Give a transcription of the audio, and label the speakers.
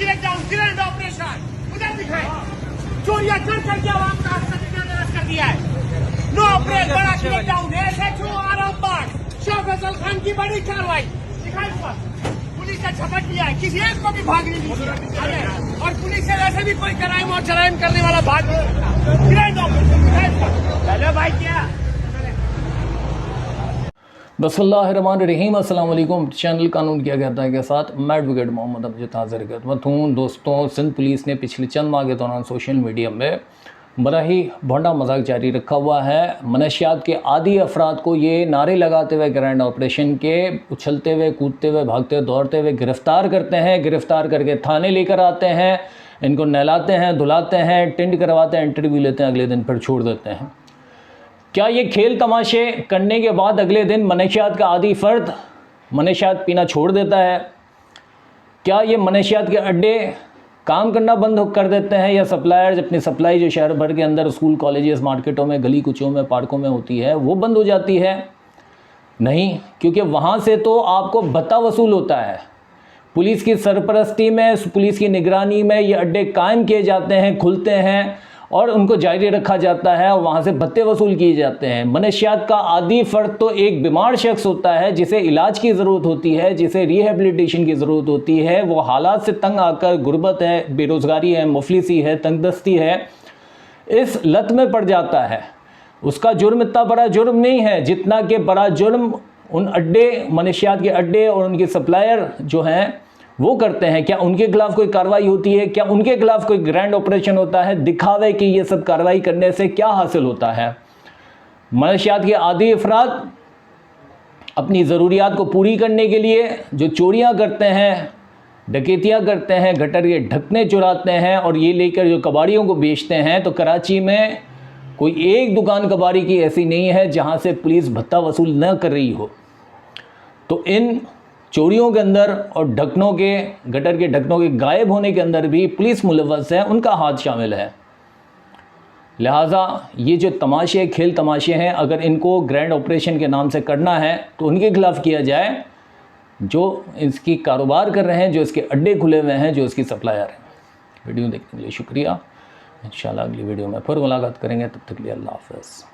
Speaker 1: Grade operation उधर दिखाए, चोरियां कर के आवाम का सत्यानाश कर दिया है। नो ऑपरेट बड़ा ग्रेड डाउन है, SHO आरामबाग शाह फैसल खान की बड़ी कार्रवाई दिखाई पर पुलिस ने झपट लिया है, किसी एक को भी भाग नहीं दिया। और पुलिस से वैसे भी कोई क्राइम और जराइम करने वाला भाग नहीं सकता। ग्रेड ऑपरेशन दिखाई पर चलो भाई क्या
Speaker 2: बिस्मिल्लाहिर्रहमानिर्रहीम। अस्सलाम वालेकुम। चैनल कानून किया कहता है के साथ मैं एडवोकेट मोहम्मद अमजद हाजिर खिदमत हूँ। दोस्तों, सिंध पुलिस ने पिछले चंद माह के दौरान सोशल मीडिया में बड़ा ही भोंडा मजाक जारी रखा हुआ है। मनशियात के आदी अफराद को ये नारे लगाते हुए ग्रैंड ऑपरेशन के उछलते हुए, कूदते हुए, भागते हुए, दौड़ते हुए गिरफ़्तार करते हैं। गिरफ़्तार करके थाने लेकर आते हैं, इनको नहलाते हैं, धुलाते हैं, टेंड करवाते हैं, इंटरव्यू लेते हैं, अगले दिन फिर छोड़ देते हैं। क्या ये खेल तमाशे करने के बाद अगले दिन मनशियात का आदी फ़र्द मनशियात पीना छोड़ देता है? क्या ये मनशियात के अड्डे काम करना बंद कर देते हैं, या सप्लायर्स अपनी सप्लाई जो शहर भर के अंदर स्कूल, कॉलेजेस, मार्केटों में, गली कुचों में, पार्कों में होती है वो बंद हो जाती है? नहीं, क्योंकि वहाँ से तो आपको भत्ता वसूल होता है। पुलिस की सरपरस्ती में, पुलिस की निगरानी में ये अड्डे कायम किए जाते हैं, खुलते हैं और उनको जारी रखा जाता है और वहाँ से भत्ते वसूल किए जाते हैं। मनशियात का आदी फ़र्द तो एक बीमार शख्स होता है जिसे इलाज की ज़रूरत होती है, जिसे रिहेबिलिटेशन की ज़रूरत होती है। वो हालात से तंग आकर, गुर्बत है, बेरोज़गारी है, मुफलिसी है, तंगदस्ती है, इस लत में पड़ जाता है। उसका जुर्म इतना बड़ा जुर्म नहीं है जितना कि बड़ा जुर्म उन अड्डे, मनशियात के अड्डे और उनके सप्लायर जो हैं वो करते हैं। क्या उनके खिलाफ कोई कार्रवाई होती है? क्या उनके खिलाफ कोई ग्रैंड ऑपरेशन होता है? दिखावे कि ये सब कार्रवाई करने से क्या हासिल होता है? मनशियात के आदी अफराद अपनी ज़रूरियात को पूरी करने के लिए जो चोरियां करते हैं, डकैतियां करते हैं, गटर के ढकने चुराते हैं और ये लेकर जो कबाड़ियों को बेचते हैं, तो कराची में कोई एक दुकान कबाड़ी की ऐसी नहीं है जहां से पुलिस भत्ता वसूल न कर रही हो। तो इन चोरियों के अंदर और ढकनों के, गटर के ढकनों के गायब होने के अंदर भी पुलिस मुलव्वस है, उनका हाथ शामिल है। लिहाजा ये जो तमाशे, खेल तमाशे हैं, अगर इनको ग्रैंड ऑपरेशन के नाम से करना है तो उनके खिलाफ किया जाए जो इसकी कारोबार कर रहे हैं, जो इसके अड्डे खुले हुए हैं, जो इसकी सप्लायर हैं। वीडियो देखने के लिए शुक्रिया। इंशाल्लाह अगली वीडियो में फिर मुलाकात करेंगे, तब तक के लिए अल्लाह हाफ़िज़।